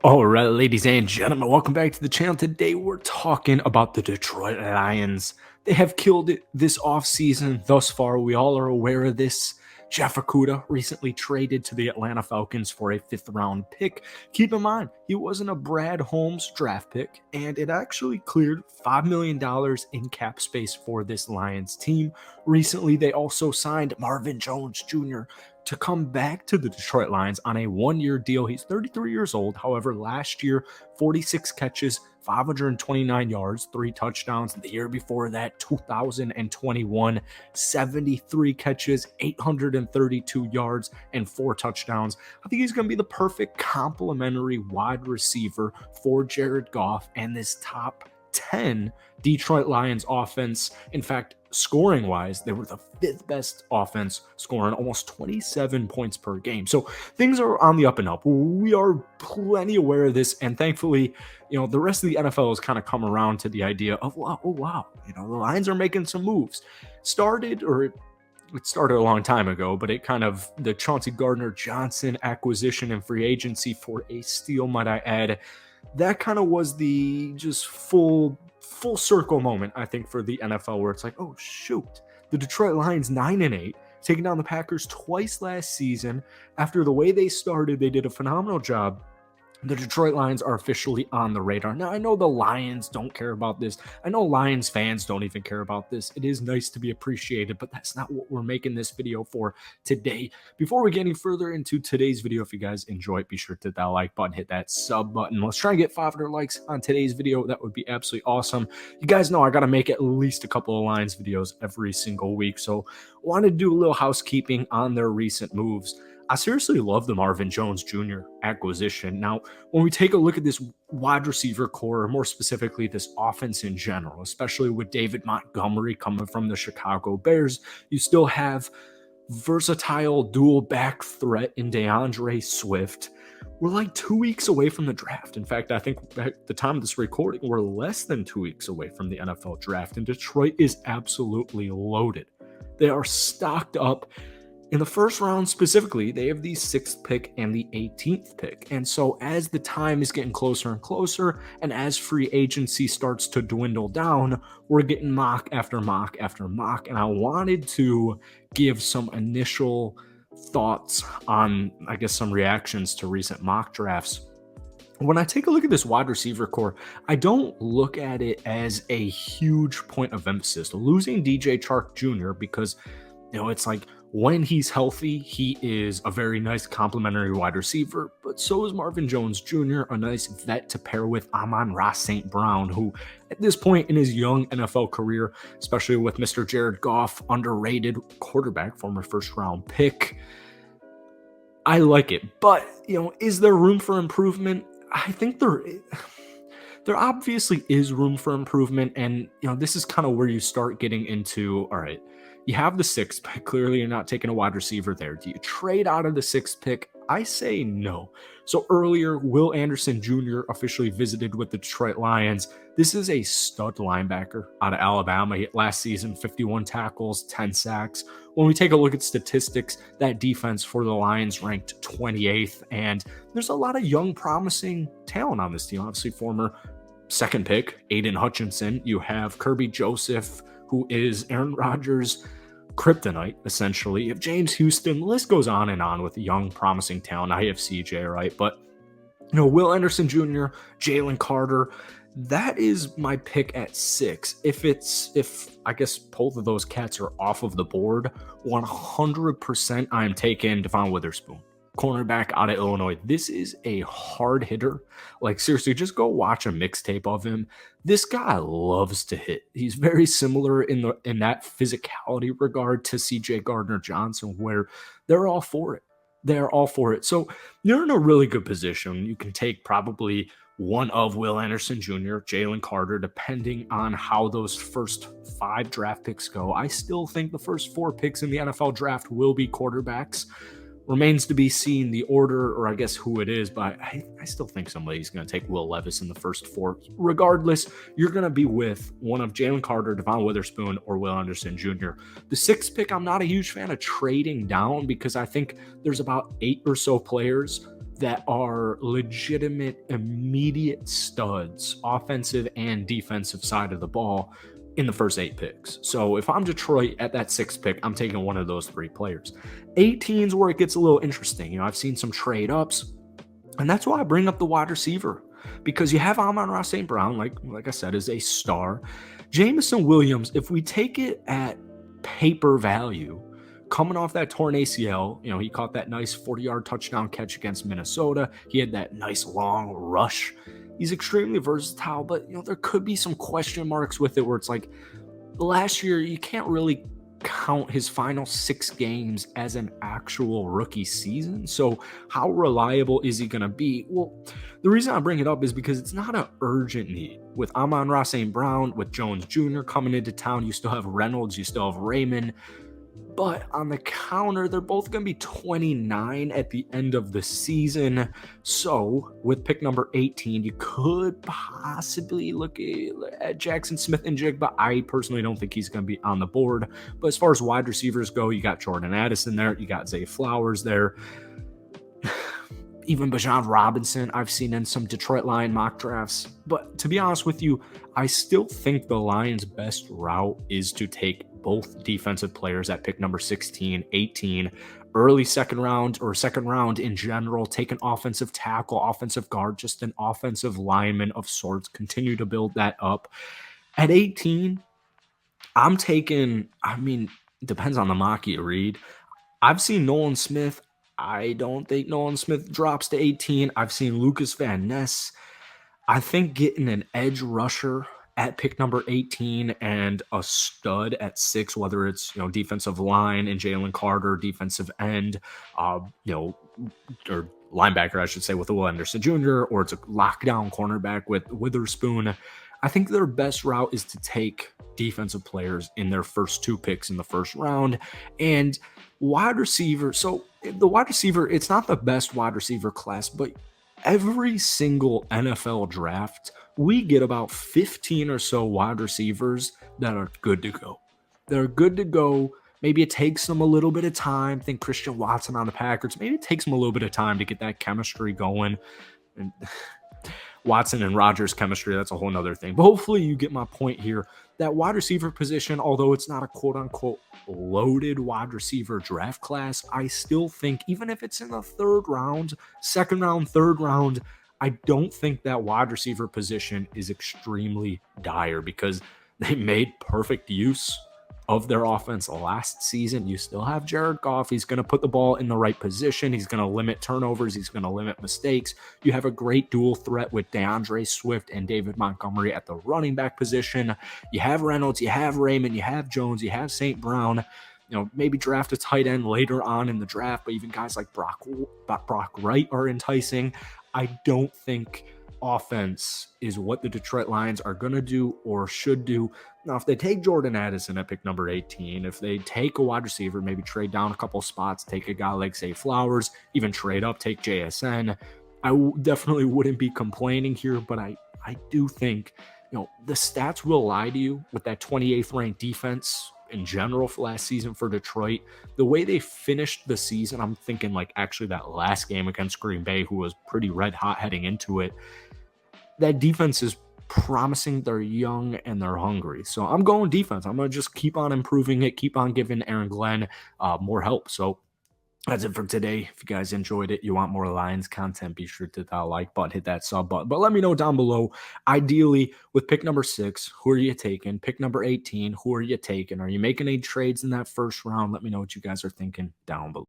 All right, ladies and gentlemen, welcome back to the channel. Today we're talking about the Detroit Lions. They have killed it this offseason thus far. We all are aware of this. Jeff Okudah recently traded to the Atlanta Falcons for a fifth-round pick. Keep in mind, he wasn't a Brad Holmes draft pick, and it actually cleared $5 million in cap space for this Lions team. Recently, they also signed Marvin Jones Jr. to come back to the Detroit Lions on a one-year deal. He's 33 years old. However, last year, 46 catches, 529 yards, 3 touchdowns. The year before that, 2021, 73 catches, 832 yards, and 4 touchdowns. I think he's going to be the perfect complementary wide receiver for Jared Goff and this top 10 Detroit Lions offense. In fact, scoring wise, they were the 5th best offense, scoring almost 27 points per game. So things are on the up and up. We are plenty aware of this, and thankfully, the rest of the NFL has kind of come around to the idea of, wow, the Lions are making some moves. It started a long time ago, but the Chauncey Gardner-Johnson acquisition and free agency for a steal, might I add, that kind of was the just full circle moment, I think, for the NFL, where it's like, oh shoot, the Detroit Lions 9-8, taking down the Packers twice last season. After the way they started, they did a phenomenal job. The Detroit Lions are officially on the radar. Now, I know the Lions don't care about this. I know Lions fans don't even care about this. It is nice to be appreciated, but that's not what we're making this video for today. Before we get any further into today's video, if you guys enjoy it, be sure to hit that like button, hit that sub button. Let's try and get 500 likes on today's video. That would be absolutely awesome. You guys know I got to make at least a couple of Lions videos every single week, so wanted to do a little housekeeping on their recent moves. I seriously love the Marvin Jones Jr. acquisition. Now, when we take a look at this wide receiver core, or more specifically this offense in general, especially with David Montgomery coming from the Chicago Bears, you still have versatile dual back threat in DeAndre Swift. We're like 2 weeks away from the draft. In fact, I think at the time of this recording, we're less than 2 weeks away from the NFL draft, and Detroit is absolutely loaded. They are stocked up. In the first round specifically, they have the 6th pick and the 18th pick. And so as the time is getting closer and closer, and as free agency starts to dwindle down, we're getting mock after mock after mock. And I wanted to give some initial thoughts on, I guess, some reactions to recent mock drafts. When I take a look at this wide receiver core, I don't look at it as a huge point of emphasis. Losing DJ Chark Jr. because, it's like, when he's healthy, he is a very nice complementary wide receiver, but so is Marvin Jones Jr., a nice vet to pair with Amon-Ra St. Brown, who at this point in his young NFL career, especially with Mr. Jared Goff, underrated quarterback, former first-round pick, I like it. But, is there room for improvement? I think there obviously is room for improvement, and this is kind of where you start getting into, all right, you have the 6th pick. Clearly, you're not taking a wide receiver there. Do you trade out of the 6th pick? I say no. So earlier, Will Anderson Jr. officially visited with the Detroit Lions. This is a stud linebacker out of Alabama. Last season, 51 tackles, 10 sacks. When we take a look at statistics, that defense for the Lions ranked 28th, and there's a lot of young, promising talent on this team. Obviously, former 2nd pick, Aiden Hutchinson. You have Kirby Joseph, who is Aaron Rodgers' kryptonite, essentially. If James Houston, the list goes on and on with young, promising talent. I have CJ, right? But, Will Anderson Jr., Jalen Carter, that is my pick at 6. If I guess both of those cats are off of the board, 100% I am taking Devon Witherspoon, cornerback out of Illinois. This is a hard hitter. Like, seriously, just go watch a mixtape of him. This guy loves to hit. He's very similar in that physicality regard to CJ Gardner-Johnson, where they're all for it. They're all for it. So you're in a really good position. You can take probably one of Will Anderson Jr., Jalen Carter, depending on how those first 5 draft picks go. I still think the first 4 picks in the NFL draft will be quarterbacks. Remains to be seen the order, or I guess who it is, but I still think somebody's going to take Will Levis in the first 4. Regardless, you're going to be with one of Jalen Carter, Devon Witherspoon, or Will Anderson Jr. The 6th pick, I'm not a huge fan of trading down because I think there's about 8 or so players that are legitimate, immediate studs, offensive and defensive side of the ball in the first 8 picks. So if I'm Detroit at that 6th pick, I'm taking one of those 3 players. 18 is where it gets a little interesting. I've seen some trade ups, and that's why I bring up the wide receiver, because you have Amon-Ra St. Brown, like I said, is a star. Jameson Williams, if we take it at paper value, coming off that torn ACL, he caught that nice 40-yard touchdown catch against Minnesota. He had that nice long rush. He's extremely versatile, but there could be some question marks with it where it's like last year you can't really count his final 6 games as an actual rookie season. So how reliable is he going to be? Well, the reason I bring it up is because it's not an urgent need. With Amon-Ra St. Brown, with Jones Jr. coming into town, you still have Reynolds, you still have Raymond. But on the counter, they're both going to be 29 at the end of the season. So with pick number 18, you could possibly look at Jackson Smith-Njigba. I personally don't think he's going to be on the board. But as far as wide receivers go, you got Jordan Addison there. You got Zay Flowers there. Even Bijan Robinson, I've seen in some Detroit Lion mock drafts. But to be honest with you, I still think the Lions' best route is to take both defensive players at pick number 16, 18, early second round or second round in general. Take an offensive tackle, offensive guard, just an offensive lineman of sorts. Continue to build that up. At 18, I'm taking, depends on the mock you read. I've seen Nolan Smith. I don't think Nolan Smith drops to 18. I've seen Lucas Van Ness. I think getting an edge rusher at pick number 18 and a stud at 6, whether it's defensive line and Jalen Carter, defensive end, or linebacker, I should say, with Will Anderson Jr., or it's a lockdown cornerback with Witherspoon. I think their best route is to take defensive players in their first 2 picks in the first round. And wide receiver, so the wide receiver, it's not the best wide receiver class, but every single NFL draft, we get about 15 or so wide receivers that are good to go. They're good to go. Maybe it takes them a little bit of time. Think Christian Watson on the Packers. Maybe it takes them a little bit of time to get that chemistry going. And Watson and Rodgers chemistry, that's a whole nother thing. But hopefully you get my point here. That wide receiver position, although it's not a quote-unquote loaded wide receiver draft class, I still think even if it's in the 3rd round, 2nd round, 3rd round, I don't think that wide receiver position is extremely dire because they made perfect use of their offense last season. You still have Jared Goff. He's going to put the ball in the right position. He's going to limit turnovers. He's going to limit mistakes. You have a great dual threat with DeAndre Swift and David Montgomery at the running back position. You have Reynolds, you have Raymond, you have Jones, you have St. Brown. Maybe draft a tight end later on in the draft, but even guys like Brock Wright are enticing. I don't think offense is what the Detroit Lions are going to do or should do. Now, if they take Jordan Addison at pick number 18, if they take a wide receiver, maybe trade down a couple spots, take a guy like Zay Flowers, even trade up, take JSN, I definitely wouldn't be complaining here, but I do think, the stats will lie to you with that 28th ranked defense in general for last season for Detroit. The way they finished the season, I'm thinking like actually that last game against Green Bay, who was pretty red hot heading into it, that defense is promising. They're young and they're hungry. So I'm going defense. I'm going to just keep on improving it, keep on giving Aaron Glenn more help. So that's it for today. If you guys enjoyed it, you want more Lions content, be sure to hit that like button, hit that sub button. But let me know down below, ideally, with pick number 6, who are you taking? Pick number 18, who are you taking? Are you making any trades in that first round? Let me know what you guys are thinking down below.